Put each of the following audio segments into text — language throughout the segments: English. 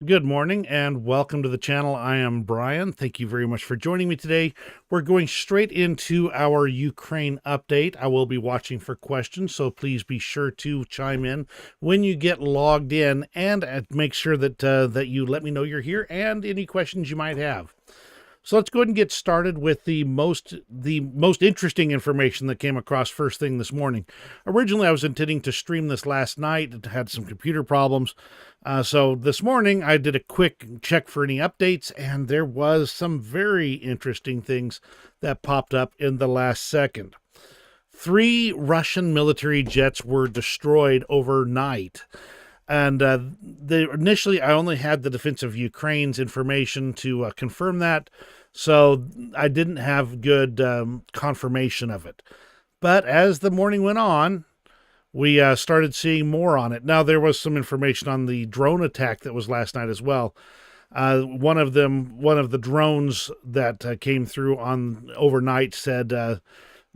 Good morning and welcome to the channel. I am Brian. Thank you very much for joining me today. We're going straight into our Ukraine update. I will be watching for questions, so please be sure to chime in when you get logged in, and make sure that you let me know you're here and any questions you might have. So let's go ahead and get started with the most interesting information that came across first thing this morning. Originally, I was intending to stream this last night. It had some computer problems. So this morning, I did a quick check for any updates, and there was some very interesting things that popped up in the last second. 3 Russian military jets were destroyed overnight. And initially, I only had the Defense of Ukraine's information to confirm that, so I didn't have good confirmation of it. But as the morning went on, we started seeing more on it. Now, there was some information on the drone attack that was last night as well. One of the drones that came through on overnight said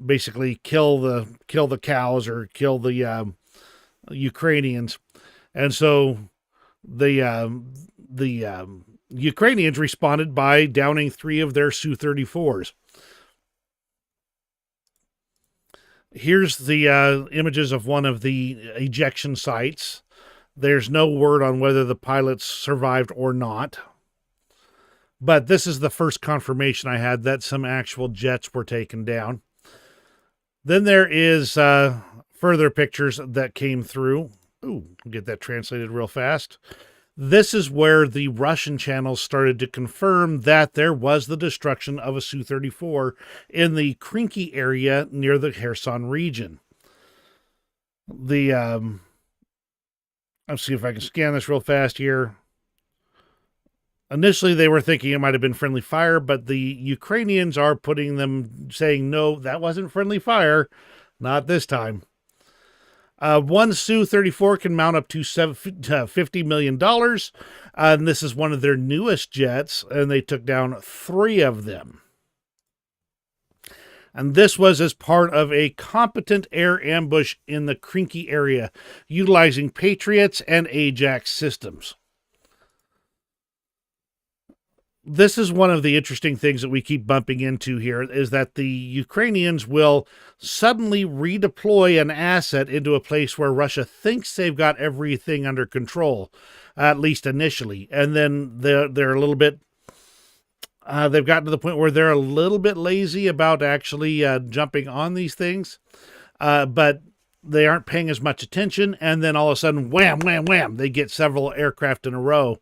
basically kill the cows or kill the Ukrainians. And so the Ukrainians responded by downing 3 of their Su-34s. Here's the images of one of the ejection sites. There's no word on whether the pilots survived or not. But this is the first confirmation I had that some actual jets were taken down. Then there is further pictures that came through. Ooh, get that translated real fast. This is where the Russian channels started to confirm that there was the destruction of a Su-34 in the Krinky area near the Kherson region. Let's see if I can scan this real fast here. Initially, they were thinking it might have been friendly fire, but the Ukrainians are saying, no, that wasn't friendly fire. Not this time. One Su-34 can mount up to $50 million, and this is one of their newest jets, and they took down 3 of them. And this was as part of a competent air ambush in the Krinky area, utilizing Patriots and Ajax systems. This is one of the interesting things that we keep bumping into here, is that the Ukrainians will suddenly redeploy an asset into a place where Russia thinks they've got everything under control, at least initially. And then they're a little bit, they've gotten to the point where they're a little bit lazy about actually jumping on these things. But they aren't paying as much attention. And then all of a sudden, wham, wham, wham, they get several aircraft in a row.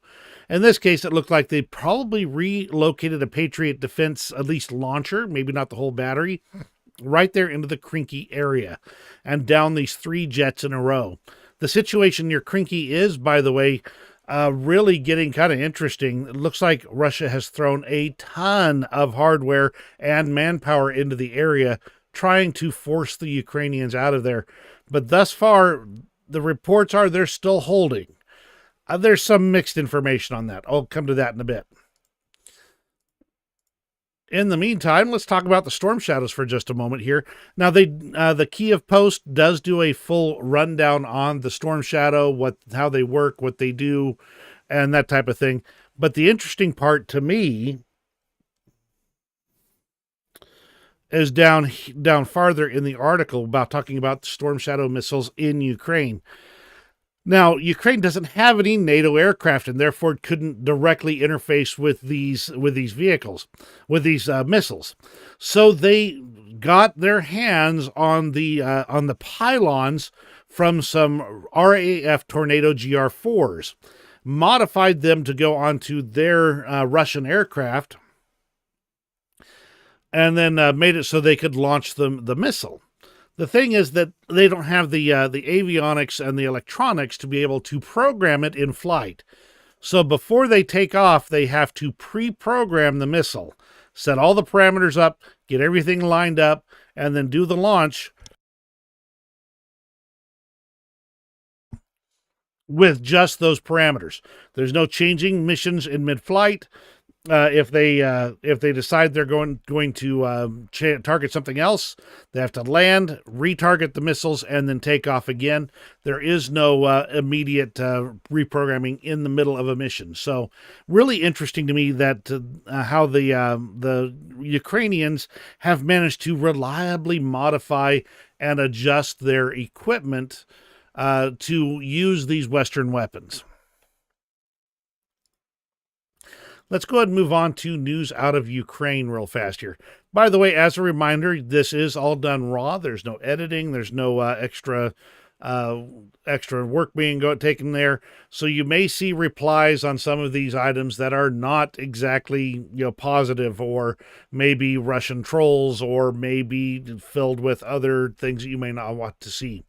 In this case, it looked like they probably relocated a Patriot defense, at least launcher, maybe not the whole battery, right there into the Krinky area and down these 3 jets in a row. The situation near Krinky is, by the way, really getting kind of interesting. It looks like Russia has thrown a ton of hardware and manpower into the area, trying to force the Ukrainians out of there. But thus far, the reports are they're still holding. There's some mixed information on that. I'll come to that in a bit. In the meantime, let's talk about the Storm Shadows for just a moment here. Now, the Kiev Post does do a full rundown on the Storm Shadow, how they work, what they do, and that type of thing. But the interesting part to me is down farther in the article about talking about the Storm Shadow missiles in Ukraine. Now, Ukraine doesn't have any NATO aircraft, and therefore couldn't directly interface with these vehicles, with these missiles. So they got their hands on the pylons from some RAF Tornado GR4s, modified them to go onto their Russian aircraft, and then made it so they could launch the missile. The thing is that they don't have the avionics and the electronics to be able to program it in flight. So before they take off, they have to pre-program the missile, set all the parameters up, get everything lined up, and then do the launch with just those parameters. There's no changing missions in mid-flight. if they decide they're going to target something else, they have to land, retarget the missiles, and then take off again. There is no immediate reprogramming in the middle of a mission. So, really interesting to me that how the Ukrainians have managed to reliably modify and adjust their equipment to use these Western weapons. Let's go ahead and move on to news out of Ukraine real fast here. By the way, as a reminder, this is all done raw. There's no editing. There's no extra work being taken there. So you may see replies on some of these items that are not exactly positive, or maybe Russian trolls, or maybe filled with other things that you may not want to see.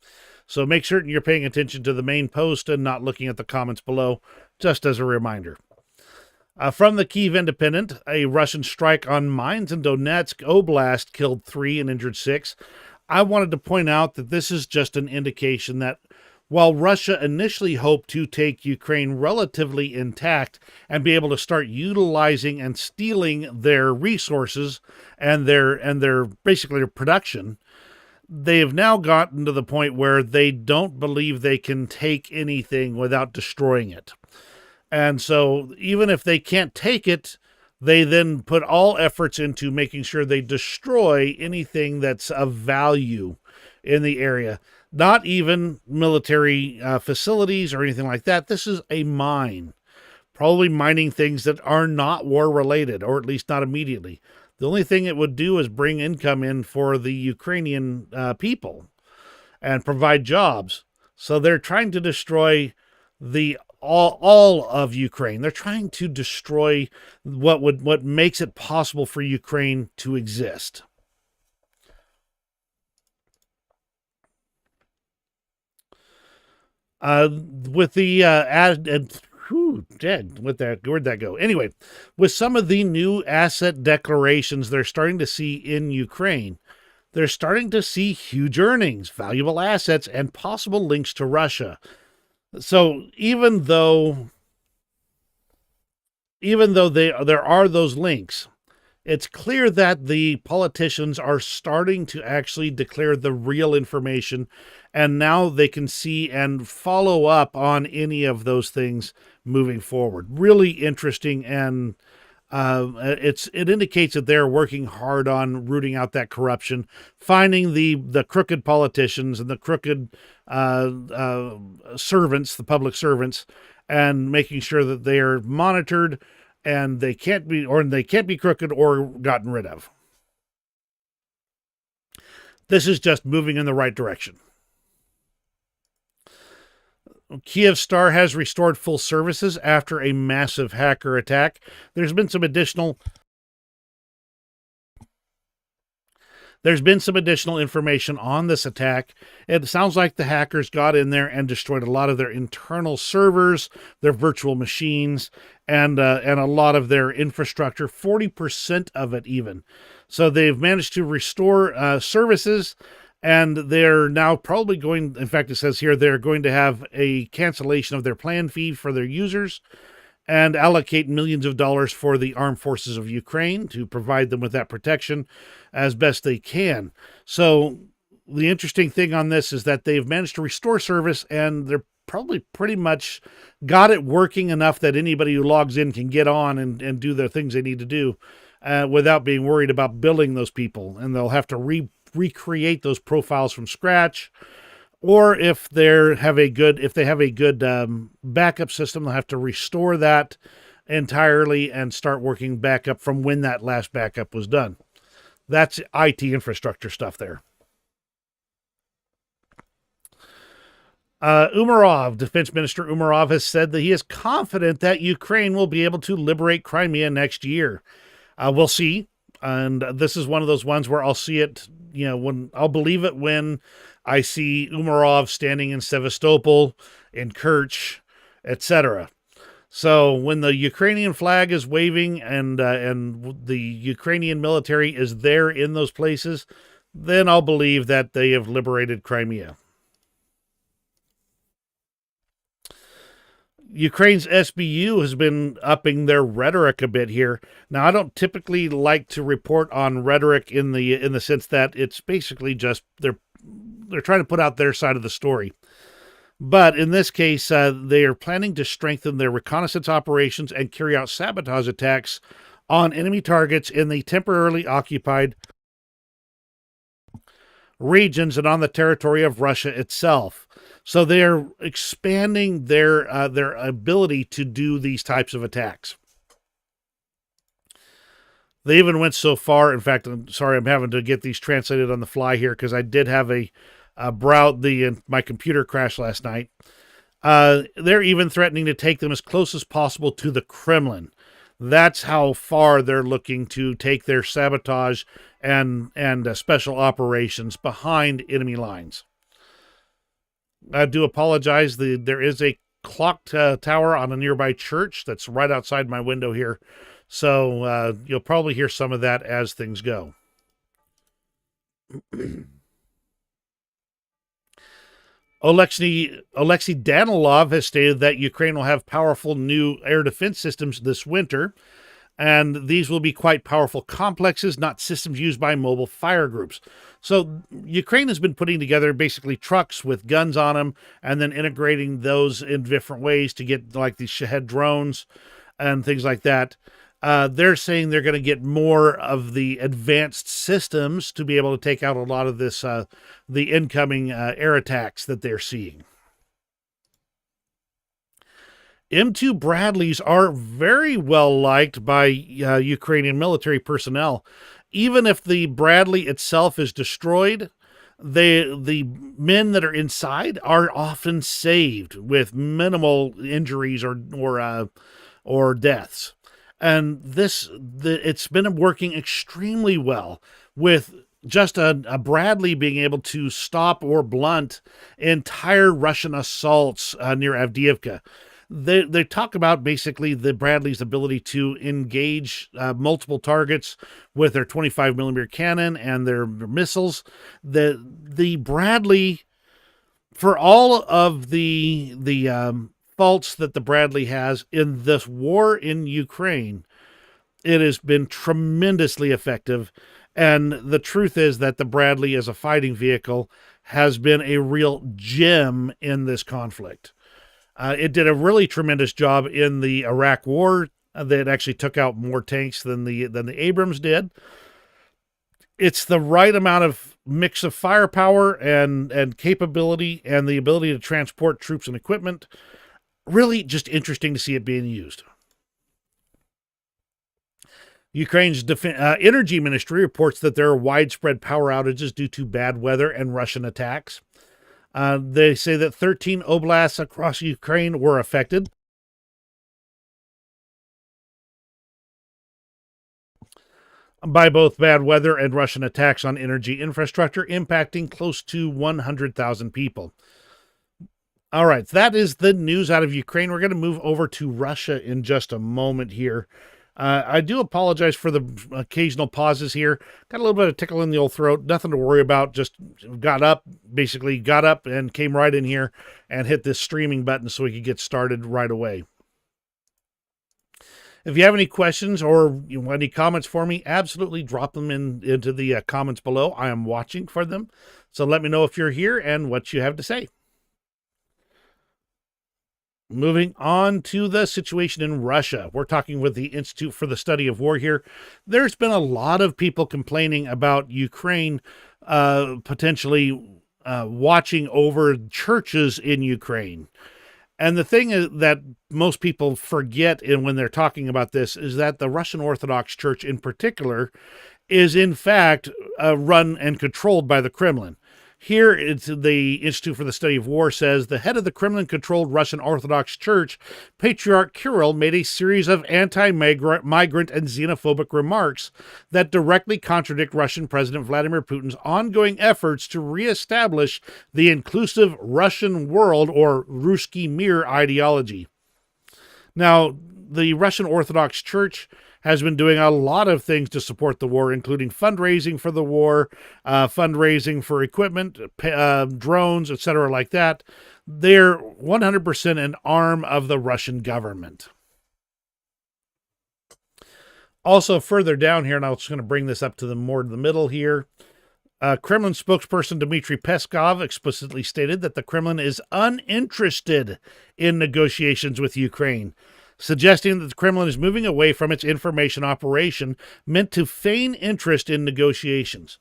So make certain you're paying attention to the main post and not looking at the comments below, just as a reminder. From the Kyiv Independent, a Russian strike on mines in Donetsk Oblast killed 3 and injured 6. I wanted to point out that this is just an indication that while Russia initially hoped to take Ukraine relatively intact and be able to start utilizing and stealing their resources and their basically their production, they have now gotten to the point where they don't believe they can take anything without destroying it. And so even if they can't take it, they then put all efforts into making sure they destroy anything that's of value in the area. Not even military facilities or anything like that. This is a mine. Probably mining things that are not war-related, or at least not immediately. The only thing it would do is bring income in for the Ukrainian people and provide jobs. So they're trying to destroy all of Ukraine. They're trying to destroy what makes it possible for Ukraine to exist. With the where'd that go? Anyway, with some of the new asset declarations they're starting to see in Ukraine, they're starting to see huge earnings, valuable assets, and possible links to Russia. So even though there are those links, it's clear that the politicians are starting to actually declare the real information, and now they can see and follow up on any of those things moving forward. Really interesting, and it indicates that they're working hard on rooting out that corruption, finding the crooked politicians and the crooked servants, the public servants, and making sure that they are monitored and they can't be crooked or gotten rid of. This is just moving in the right direction. Kyivstar has restored full services after a massive hacker attack. There's been some additional information on this attack. It sounds like the hackers got in there and destroyed a lot of their internal servers, their virtual machines, and a lot of their infrastructure, 40% of it even. So they've managed to restore services, and they're now probably going, in fact, it says here, they're going to have a cancellation of their plan fee for their users and allocate millions of dollars for the armed forces of Ukraine to provide them with that protection as best they can. So the interesting thing on this is that they've managed to restore service, and they're probably pretty much got it working enough that anybody who logs in can get on and do the things they need to do without being worried about billing those people. And they'll have to recreate those profiles from scratch. Or if they have a good backup system, they'll have to restore that entirely and start working back up from when that last backup was done. That's IT infrastructure stuff there. Defense Minister Umerov has said that he is confident that Ukraine will be able to liberate Crimea next year. We'll see. And this is one of those ones where I'll see it, when I'll believe it when I see Umerov standing in Sevastopol, in Kerch, etc. So when the Ukrainian flag is waving and the Ukrainian military is there in those places, then I'll believe that they have liberated Crimea. Ukraine's SBU has been upping their rhetoric a bit here. Now, I don't typically like to report on rhetoric in the sense that it's basically just they're trying to put out their side of the story. But in this case, they are planning to strengthen their reconnaissance operations and carry out sabotage attacks on enemy targets in the temporarily occupied regions and on the territory of Russia itself. So they are expanding their ability to do these types of attacks. They even went so far. In fact, I'm sorry, I'm having to get these translated on the fly here because I did have my computer crashed last night. They're even threatening to take them as close as possible to the Kremlin. That's how far they're looking to take their sabotage and special operations behind enemy lines. I do apologize. There is a clock tower on a nearby church that's right outside my window here. So you'll probably hear some of that as things go. Alexei Danilov has stated that Ukraine will have powerful new air defense systems this winter, and these will be quite powerful complexes, not systems used by mobile fire groups. So Ukraine has been putting together basically trucks with guns on them and then integrating those in different ways to get like these Shahed drones and things like that. They're saying they're going to get more of the advanced systems to be able to take out a lot of this, the incoming air attacks that they're seeing. M2 Bradleys are very well liked by Ukrainian military personnel. Even if the Bradley itself is destroyed, the men that are inside are often saved with minimal injuries or deaths. And it's been working extremely well with just a Bradley being able to stop or blunt entire Russian assaults near Avdiivka. They talk about basically the Bradley's ability to engage multiple targets with their 25 millimeter cannon and their missiles. The Bradley, for all of the faults that the Bradley has in this war in Ukraine, it has been tremendously effective. And the truth is that the Bradley as a fighting vehicle has been a real gem in this conflict. It did a really tremendous job in the Iraq war. That actually took out more tanks than the Abrams did. It's the right amount of mix of firepower and capability and the ability to transport troops and equipment. Really just interesting to see it being used. Ukraine's energy ministry reports that there are widespread power outages due to bad weather and Russian attacks. They say that 13 oblasts across Ukraine were affected. By both bad weather and Russian attacks on energy infrastructure, impacting close to 100,000 people. All right, that is the news out of Ukraine. We're going to move over to Russia in just a moment here. I do apologize for the occasional pauses here. Got a little bit of tickle in the old throat. Nothing to worry about. Just got up and came right in here and hit this streaming button so we could get started right away. If you have any questions or any comments for me, absolutely drop them into the comments below. I am watching for them. So let me know if you're here and what you have to say. Moving on to the situation in Russia. We're talking with the Institute for the Study of War here. There's been a lot of people complaining about Ukraine potentially watching over churches in Ukraine. And the thing is that most people forget when they're talking about this is that the Russian Orthodox Church in particular is in fact run and controlled by the Kremlin. Here, it's the Institute for the Study of War says the head of the Kremlin-controlled Russian Orthodox Church, Patriarch Kirill, made a series of anti-migrant and xenophobic remarks that directly contradict Russian President Vladimir Putin's ongoing efforts to reestablish the inclusive Russian world or Ruski Mir ideology. Now, the Russian Orthodox Church has been doing a lot of things to support the war, including fundraising for the war, fundraising for equipment, drones, etc. like that. They're 100% an arm of the Russian government. Also, further down here, and I'm just going to bring this up to the more to the middle here, Kremlin spokesperson Dmitry Peskov explicitly stated that the Kremlin is uninterested in negotiations with Ukraine, suggesting that the Kremlin is moving away from its information operation meant to feign interest in negotiations.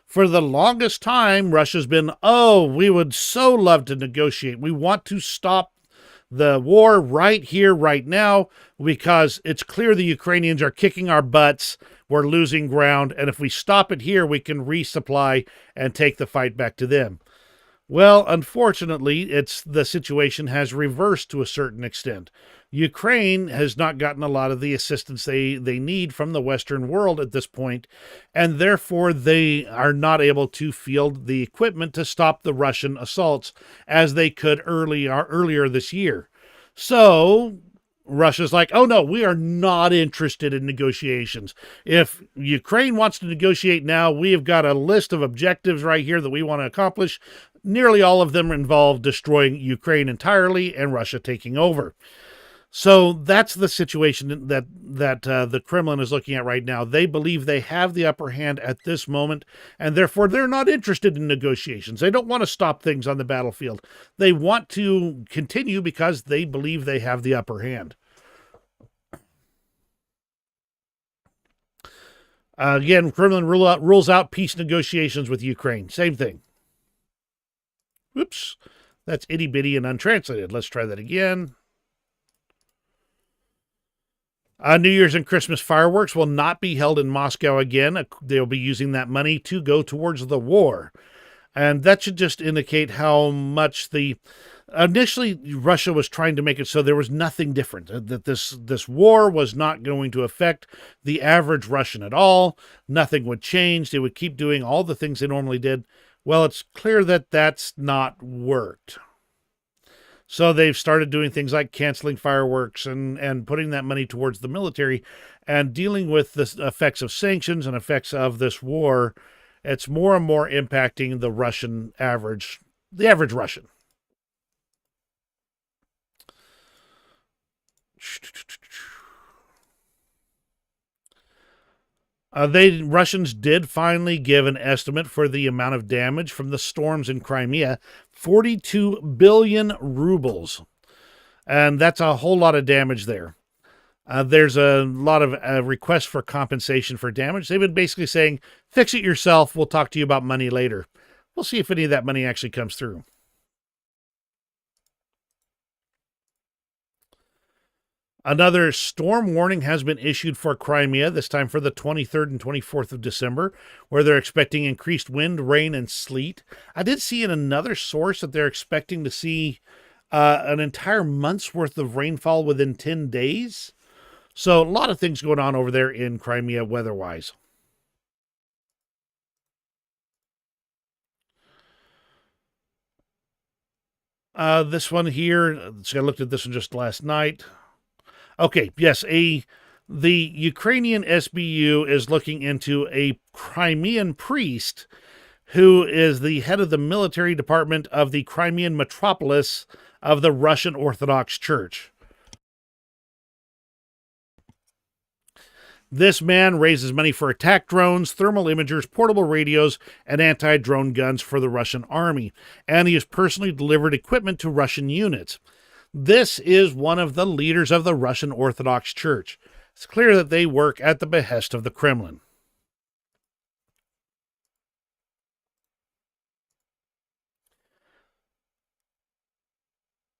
For the longest time, Russia's been, oh, we would so love to negotiate. We want to stop the war right here, right now, because it's clear the Ukrainians are kicking our butts. We're losing ground, and if we stop it here, we can resupply and take the fight back to them. Well, unfortunately, the situation has reversed to a certain extent. Ukraine has not gotten a lot of the assistance they need from the Western world at this point, and therefore they are not able to field the equipment to stop the Russian assaults as they could earlier this year. So Russia's like, oh no, we are not interested in negotiations. If Ukraine wants to negotiate now, we have got a list of objectives right here that we want to accomplish. Nearly all of them involve destroying Ukraine entirely and Russia taking over. So that's the situation that the Kremlin is looking at right now. They believe they have the upper hand at this moment, and therefore they're not interested in negotiations. They don't want to stop things on the battlefield. They want to continue because they believe they have the upper hand. Again, Kremlin rules out peace negotiations with Ukraine. Same thing. Oops, that's itty-bitty and untranslated. Let's try that again. New Year's and Christmas fireworks will not be held in Moscow again. They'll be using that money to go towards the war. And that should just indicate how much initially Russia was trying to make it so there was nothing different, that this war was not going to affect the average Russian at all. Nothing would change. They would keep doing all the things they normally did. Well, it's clear that that's not worked. So they've started doing things like canceling fireworks and putting that money towards the military and dealing with the effects of sanctions and effects of this war. It's more and more impacting the average Russian. Russians did finally give an estimate for the amount of damage from the storms in Crimea, 42 billion rubles. And that's a whole lot of damage there. There's a lot of requests for compensation for damage. They've been basically saying, fix it yourself. We'll talk to you about money later. We'll see if any of that money actually comes through. Another storm warning has been issued for Crimea, this time for the 23rd and 24th of December, where they're expecting increased wind, rain, and sleet. I did see in another source that they're expecting to see an entire month's worth of rainfall within 10 days. So a lot of things going on over there in Crimea weather-wise. This one here, so I looked at this one just last night. Okay, yes, the Ukrainian SBU is looking into a Crimean priest who is the head of the military department of the Crimean metropolis of the Russian Orthodox Church. This man raises money for attack drones, thermal imagers, portable radios, and anti-drone guns for the Russian army, and he has personally delivered equipment to Russian units. This is one of the leaders of the Russian Orthodox Church. It's clear that they work at the behest of the Kremlin.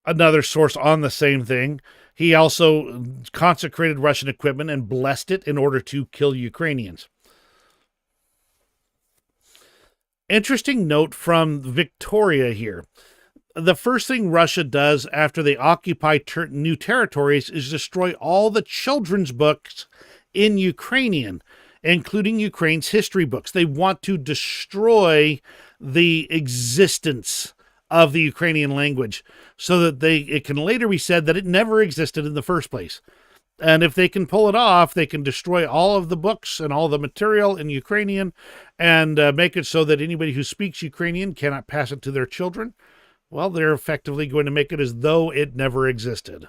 Another source on the same thing. He also consecrated Russian equipment and blessed it in order to kill Ukrainians. Interesting note from Victoria here. The first thing Russia does after they occupy new territories is destroy all the children's books in Ukrainian, including Ukraine's history books. They want to destroy the existence of the Ukrainian language so that it can later be said that it never existed in the first place. And if they can pull it off, they can destroy all of the books and all the material in Ukrainian and make it so that anybody who speaks Ukrainian cannot pass it to their children. Well, they're effectively going to make it as though it never existed.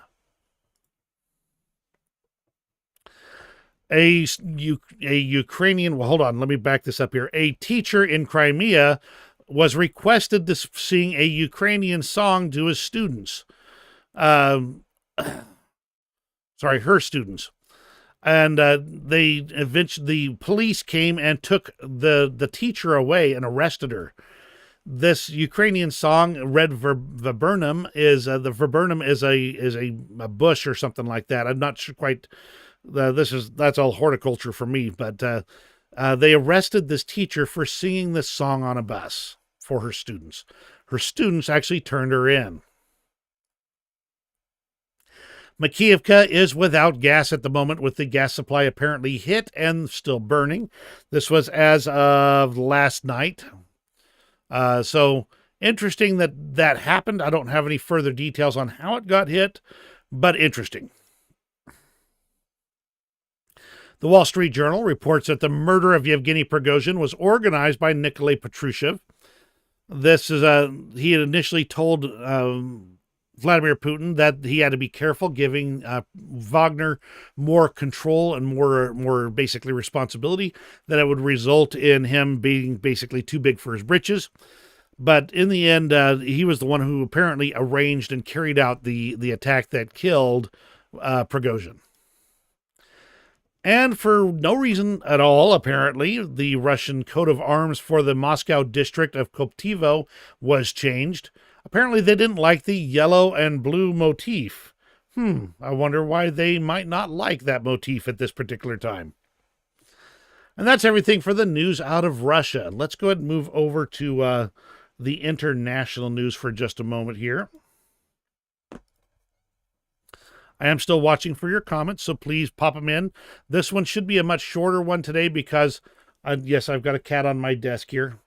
A Ukrainian, well, hold on, let me back this up here. A teacher in Crimea was requested to sing a Ukrainian song to his students. Sorry, her students. And they eventually, the police came and took the teacher away and arrested her. This Ukrainian song, Red Viburnum, is the viburnum is a bush or something like that. I'm not sure quite. That's all horticulture for me, but they arrested this teacher for singing this song on a bus for her students. Her students actually turned her in. Makiivka is without gas at the moment, with the gas supply apparently hit and still burning. This was as of last night. So interesting that happened. I don't have any further details on how it got hit, but interesting. The Wall Street Journal reports that the murder of Yevgeny Prigozhin was organized by Nikolai Patrushev. This is he had initially told Vladimir Putin that he had to be careful giving Wagner more control and more basically responsibility, that it would result in him being basically too big for his britches. But in the end, he was the one who apparently arranged and carried out the attack that killed Prigozhin. And for no reason at all, apparently, the Russian coat of arms for the Moscow district of Koptivo was changed. Apparently, they didn't like the yellow and blue motif. I wonder why they might not like that motif at this particular time. And that's everything for the news out of Russia. Let's go ahead and move over to the international news for just a moment here. I am still watching for your comments, so please pop them in. This one should be a much shorter one today because, yes, I've got a cat on my desk here.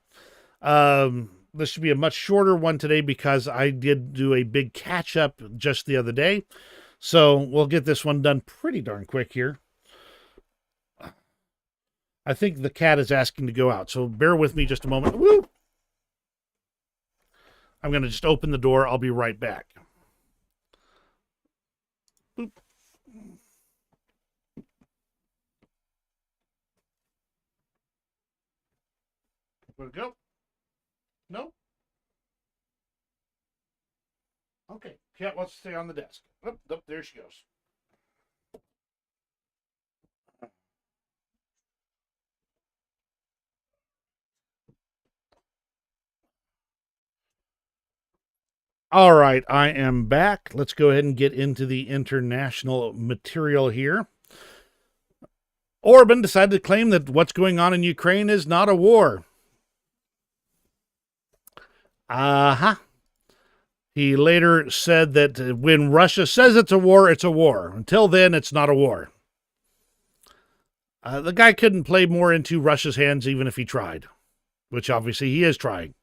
This should be a much shorter one today because I did do a big catch-up just the other day. So we'll get this one done pretty darn quick here. I think the cat is asking to go out, so bear with me just a moment. Woo! I'm going to just open the door. I'll be right back. Boop. Where'd it go? No? Okay. Cat wants to stay on the desk. Oh, there she goes. All right, I am back. Let's go ahead and get into the international material here. Orban decided to claim that what's going on in Ukraine is not a war. He later said that when Russia says it's a war, it's a war. Until then, it's not a war. The guy couldn't play more into Russia's hands even if he tried, which obviously he is trying.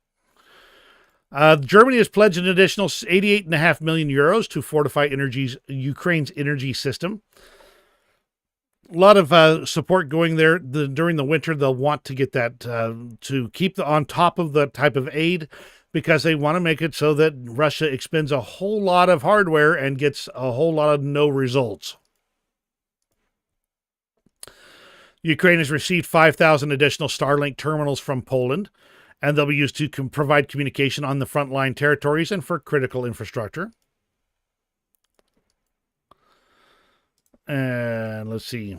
Germany has pledged an additional 88.5 million euros to fortify Ukraine's energy system. A lot of support going there during the winter. They'll want to get that to keep on top of the type of aid, because they want to make it so that Russia expends a whole lot of hardware and gets a whole lot of no results. Ukraine has received 5,000 additional Starlink terminals from Poland, and they'll be used to provide communication on the frontline territories and for critical infrastructure. And let's see.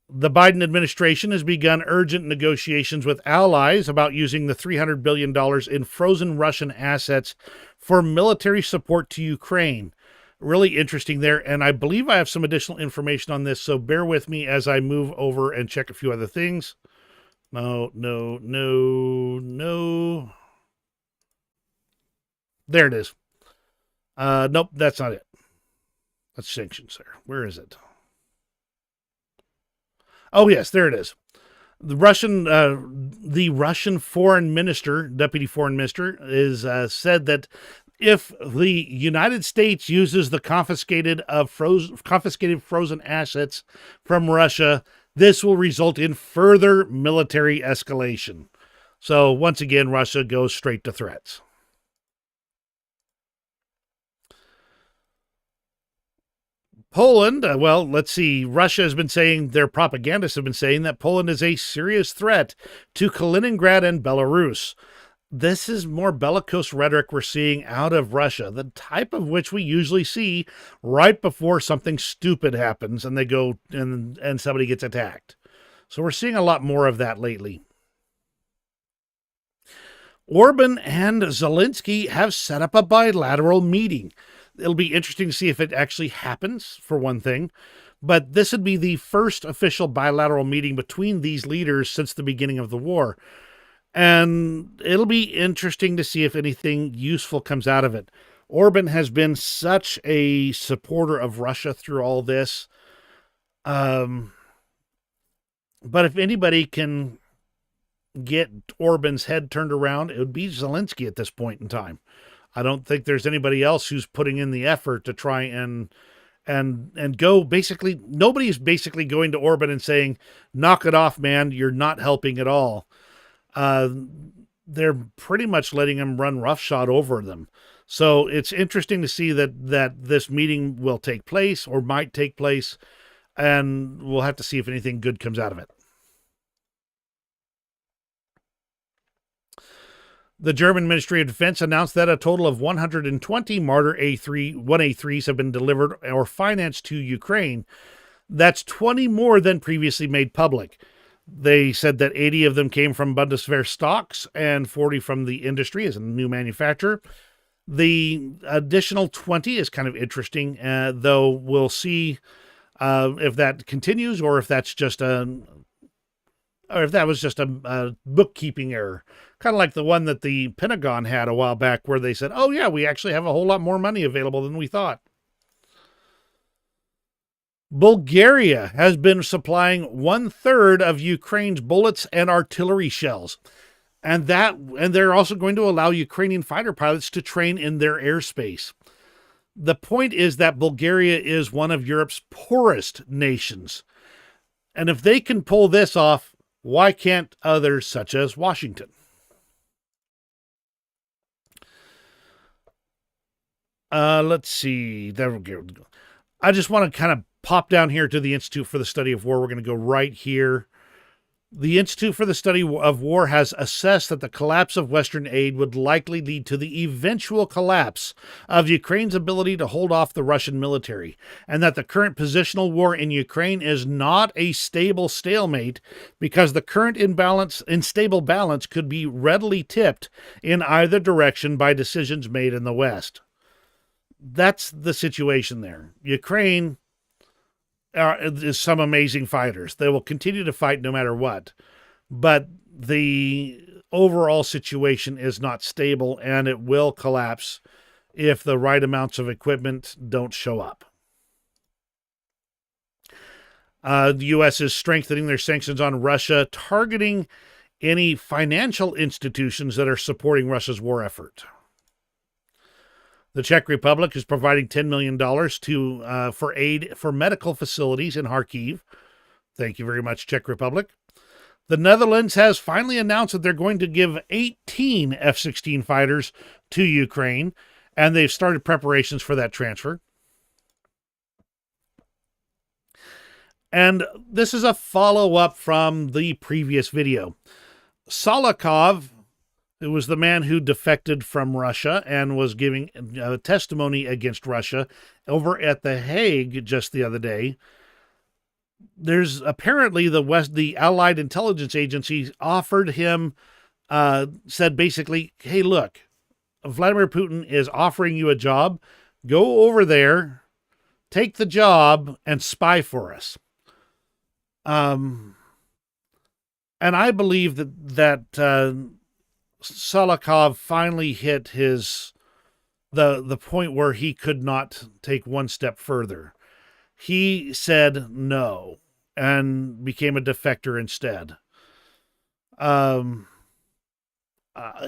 The Biden administration has begun urgent negotiations with allies about using the $300 billion in frozen Russian assets for military support to Ukraine. Really interesting there, and I believe I have some additional information on this, so bear with me as I move over and check a few other things. No. There it is. Nope, that's not it. That's sanctions there. Where is it? Oh, yes, there it is. The Russian foreign minister, deputy foreign minister, is said that if the United States uses the confiscated frozen assets from Russia, this will result in further military escalation. So once again, Russia goes straight to threats. Poland, well, let's see. Russia has been saying, their propagandists have been saying that Poland is a serious threat to Kaliningrad and Belarus. This is more bellicose rhetoric we're seeing out of Russia, the type of which we usually see right before something stupid happens and they go and somebody gets attacked. So we're seeing a lot more of that lately. Orban and Zelensky have set up a bilateral meeting. It'll be interesting to see if it actually happens, for one thing. But this would be the first official bilateral meeting between these leaders since the beginning of the war. And it'll be interesting to see if anything useful comes out of it. Orban has been such a supporter of Russia through all this. But if anybody can get Orban's head turned around, it would be Zelensky at this point in time. I don't think there's anybody else who's putting in the effort to try and go. Basically, nobody's basically going to Orban and saying, knock it off, man, you're not helping at all. They're pretty much letting him run roughshod over them. So it's interesting to see that this meeting will take place or might take place, and we'll have to see if anything good comes out of it. The German Ministry of Defense announced that a total of 120 Marder 1A3s have been delivered or financed to Ukraine. That's 20 more than previously made public. They said that 80 of them came from Bundeswehr stocks and 40 from the industry as a new manufacturer. The additional 20 is kind of interesting, though we'll see if that continues or if that's just or if that was just a bookkeeping error. Kind of like the one that the Pentagon had a while back where they said, oh yeah, we actually have a whole lot more money available than we thought. Bulgaria has been supplying 1/3 of Ukraine's bullets and artillery shells. And they're also going to allow Ukrainian fighter pilots to train in their airspace. The point is that Bulgaria is one of Europe's poorest nations. And if they can pull this off, why can't others such as Washington? Let's see. There we go. I just want to kind of pop down here to the Institute for the Study of War. We're going to go right here. The Institute for the Study of War has assessed that the collapse of Western aid would likely lead to the eventual collapse of Ukraine's ability to hold off the Russian military, and that the current positional war in Ukraine is not a stable stalemate because the current unstable balance could be readily tipped in either direction by decisions made in the West. That's the situation there. Ukraine is some amazing fighters. They will continue to fight no matter what. But the overall situation is not stable, and it will collapse if the right amounts of equipment don't show up. The U.S. is strengthening their sanctions on Russia, targeting any financial institutions that are supporting Russia's war effort. The Czech Republic is providing $10 million for aid for medical facilities in Kharkiv. Thank you very much, Czech Republic. The Netherlands has finally announced that they're going to give 18 F-16 fighters to Ukraine, and they've started preparations for that transfer. And this is a follow-up from the previous video. Salikov, who was the man who defected from Russia and was giving testimony against Russia over at The Hague just the other day. There's apparently the Allied intelligence agencies offered him, said basically, hey, look, Vladimir Putin is offering you a job. Go over there, take the job, and spy for us. And I believe that Salikov finally hit the point where he could not take one step further. He said no and became a defector instead.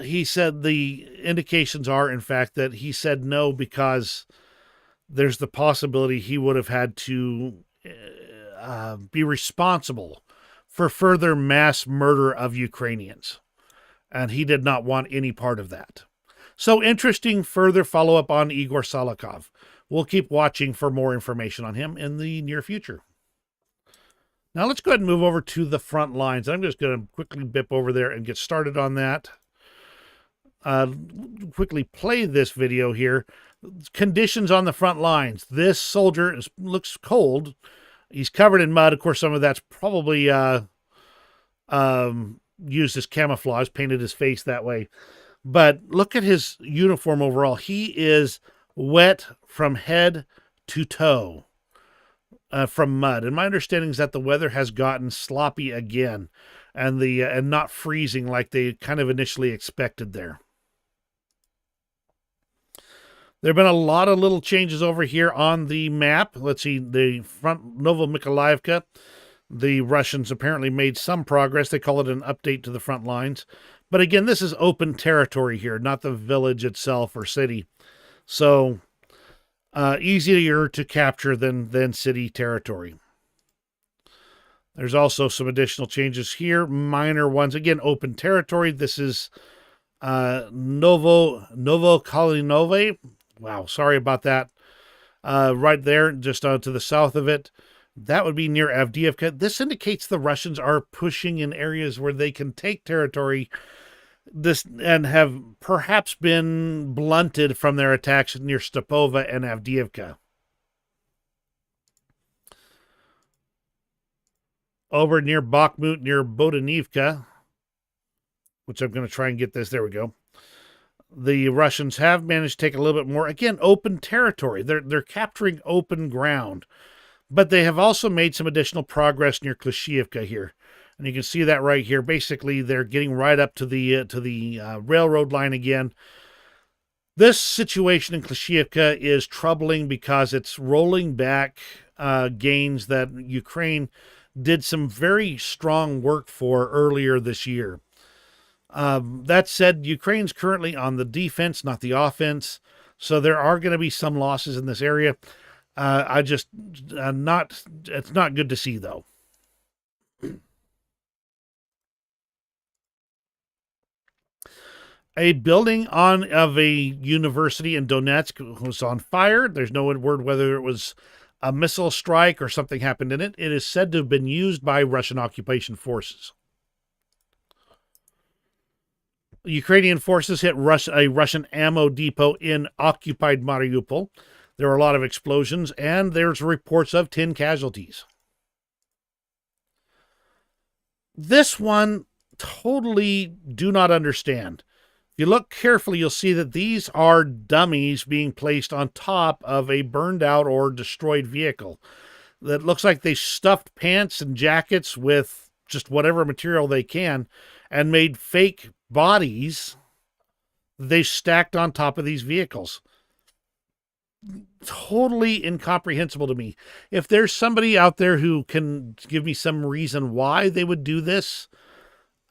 He said the indications are, in fact, that he said no because there's the possibility he would have had to be responsible for further mass murder of Ukrainians. And he did not want any part of that. So interesting further follow-up on Igor Salikov. we'll keep watching for more information on him in the near future. Now let's go ahead and move over to the front lines. I'm just going to quickly bip over there and get started on that. Quickly play this video here. Conditions on the front lines. This soldier looks cold. He's covered in mud. Of course, some of that's probably used as camouflage, painted his face that way. But look at his uniform overall. He is wet from head to toe from mud. And my understanding is that the weather has gotten sloppy again, and not freezing like they kind of initially expected there. There have been a lot of little changes over here on the map. Let's see, the front Novomykolaievka. The Russians apparently made some progress. They call it an update to the front lines. But again, this is open territory here, not the village itself or city. So easier to capture than city territory. There's also some additional changes here, minor ones. Again, open territory. This is Novokalinove. Wow, sorry about that. Right there, just to the south of it. That would be near Avdiivka. This indicates the Russians are pushing in areas where they can take territory and have perhaps been blunted from their attacks near Stepova and Avdiivka. Over near Bakhmut, near Bodanivka, which I'm going to try and get this. There we go. The Russians have managed to take a little bit more. Again, open territory. They're capturing open ground. But they have also made some additional progress near Klishchiivka here. And you can see that right here. Basically, they're getting right up to the railroad line again. This situation in Klishchiivka is troubling because it's rolling back gains that Ukraine did some very strong work for earlier this year. That said, Ukraine's currently on the defense, not the offense. So there are going to be some losses in this area. It's not good to see, though. A building of a university in Donetsk was on fire. There's no word whether it was a missile strike or something happened in it. It is said to have been used by Russian occupation forces. Ukrainian forces hit a Russian ammo depot in occupied Mariupol. There were a lot of explosions, and there's reports of 10 casualties. This one, totally do not understand. If you look carefully, you'll see that these are dummies being placed on top of a burned out or destroyed vehicle. That looks like they stuffed pants and jackets with just whatever material they can and made fake bodies they stacked on top of these vehicles. Totally incomprehensible to me. If there's somebody out there who can give me some reason why they would do this,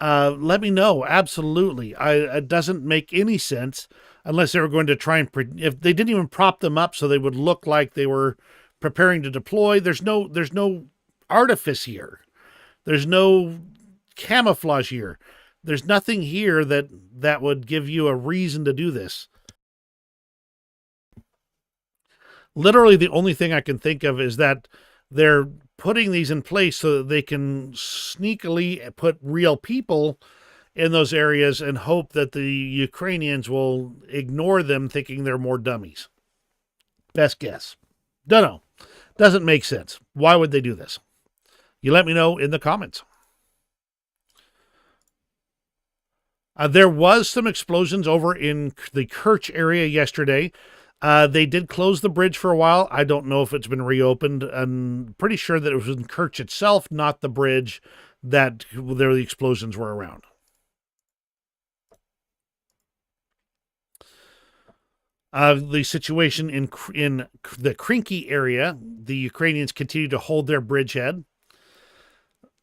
let me know. Absolutely. It doesn't make any sense unless they were going to try and, if they didn't even prop them up so they would look like they were preparing to deploy. There's no artifice here. There's no camouflage here. There's nothing here that would give you a reason to do this. Literally, the only thing I can think of is that they're putting these in place so that they can sneakily put real people in those areas and hope that the Ukrainians will ignore them, thinking they're more dummies. Best guess. Don't know. Doesn't make sense. Why would they do this? You let me know in the comments. There was some explosions over in the Kerch area yesterday. They did close the bridge for a while. I don't know if it's been reopened. I'm pretty sure that it was in Kerch itself, not the bridge that the explosions were around. The situation in the Krinky area, the Ukrainians continue to hold their bridgehead.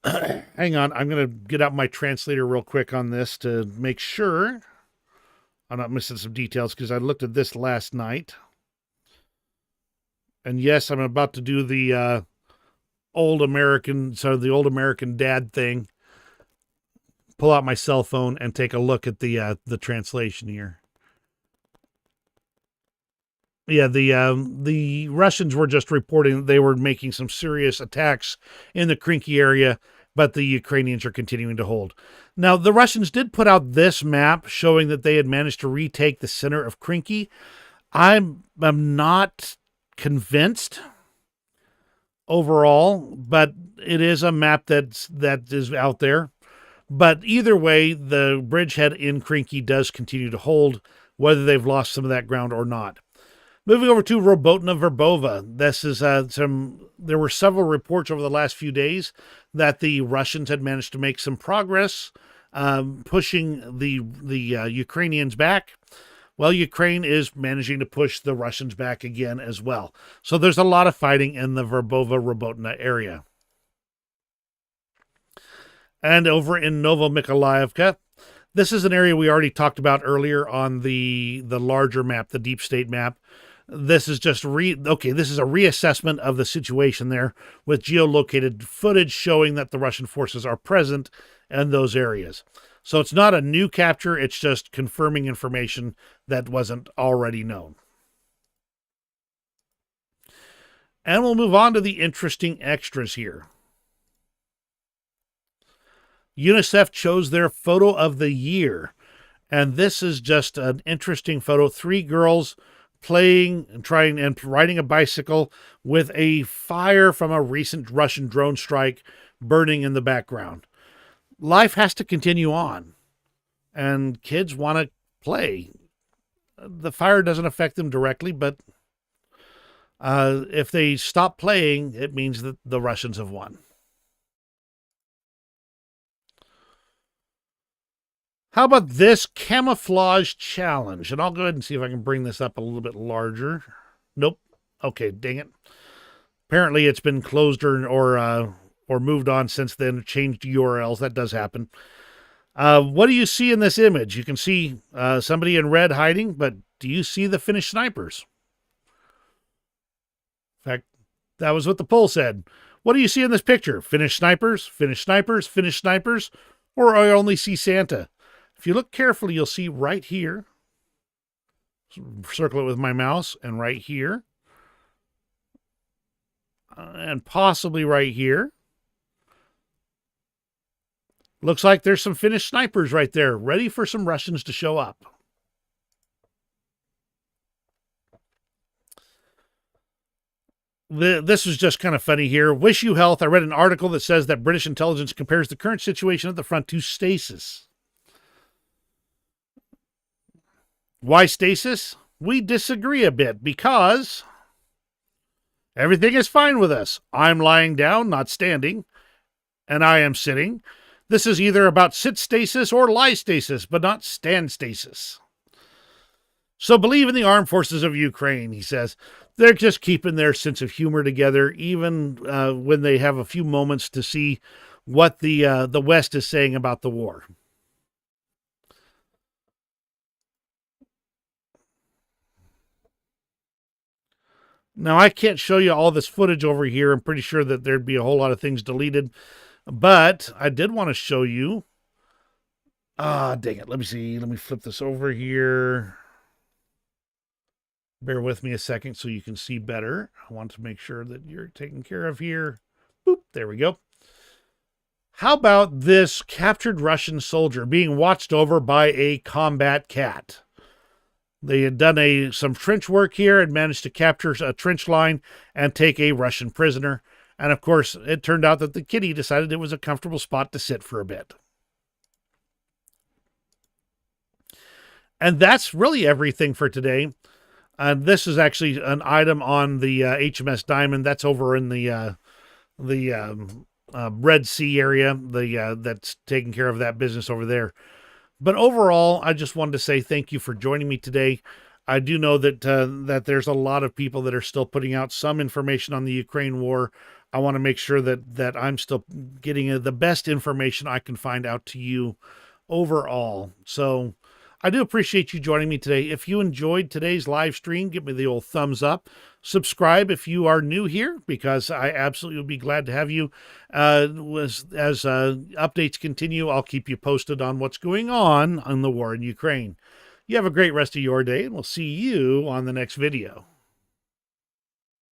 Hang on, I'm going to get out my translator real quick on this to make sure I'm not missing some details, because I looked at this last night. And yes, I'm about to do the old American dad thing. Pull out my cell phone and take a look at the translation here. Yeah, the Russians were just reporting that they were making some serious attacks in the Krinky area, but the Ukrainians are continuing to hold. Now, the Russians did put out this map showing that they had managed to retake the center of Krinky. I'm not convinced overall, but it is a map that is out there. But either way, the bridgehead in Krinky does continue to hold, whether they've lost some of that ground or not. Moving over to Robotna Verbova, this is there were several reports over the last few days that the Russians had managed to make some progress, pushing the Ukrainians back. Well, Ukraine is managing to push the Russians back again as well. So there's a lot of fighting in the Verbova-Robotna area. And over in Novomykolaievka, this is an area we already talked about earlier on the larger map, the deep state map. This is just this is a reassessment of the situation there with geolocated footage showing that the Russian forces are present in those areas. So it's not a new capture, it's just confirming information that wasn't already known. And we'll move on to the interesting extras here. UNICEF chose their photo of the year. And this is just an interesting photo. 3 girls playing and trying and riding a bicycle with a fire from a recent Russian drone strike burning in the background. Life has to continue on, and kids want to play. The fire doesn't affect them directly, but if they stop playing, it means that the Russians have won. How about this camouflage challenge? And I'll go ahead and see if I can bring this up a little bit larger. Nope. Okay, dang it. Apparently it's been closed or moved on since then, changed URLs. That does happen. What do you see in this image? You can see somebody in red hiding, but do you see the Finnish snipers? In fact, that was what the poll said. What do you see in this picture? Finnish snipers, Finnish snipers, Finnish snipers, or I only see Santa? If you look carefully, you'll see right here, circle it with my mouse, and right here, and possibly right here. Looks like there's some Finnish snipers right there, ready for some Russians to show up. This is just kind of funny here. Wish you health. I read an article that says that British intelligence compares the current situation at the front to stasis. Why stasis? We disagree a bit because everything is fine with us. I'm lying down, not standing, and I am sitting. This is either about sit stasis or lie stasis, but not stand stasis. So believe in the armed forces of Ukraine, he says. They're just keeping their sense of humor together, even when they have a few moments to see what the West is saying about the war. Now, I can't show you all this footage over here. I'm pretty sure that there'd be a whole lot of things deleted. But I did want to show you. Dang it. Let me see. Let me flip this over here. Bear with me a second so you can see better. I want to make sure that you're taken care of here. Boop. There we go. How about this captured Russian soldier being watched over by a combat cat? They had done some trench work here and managed to capture a trench line and take a Russian prisoner. And of course, it turned out that the kitty decided it was a comfortable spot to sit for a bit. And that's really everything for today. This is actually an item on the HMS Diamond. That's over in the Red Sea area. That's taking care of that business over there. But overall, I just wanted to say thank you for joining me today. I do know that that there's a lot of people that are still putting out some information on the Ukraine war. I want to make sure that I'm still getting the best information I can find out to you overall. So I do appreciate you joining me today. If you enjoyed today's live stream, give me the old thumbs up. Subscribe if you are new here, because I absolutely will be glad to have you. As updates continue, I'll keep you posted on what's going on the war in Ukraine. You have a great rest of your day, and we'll see you on the next video.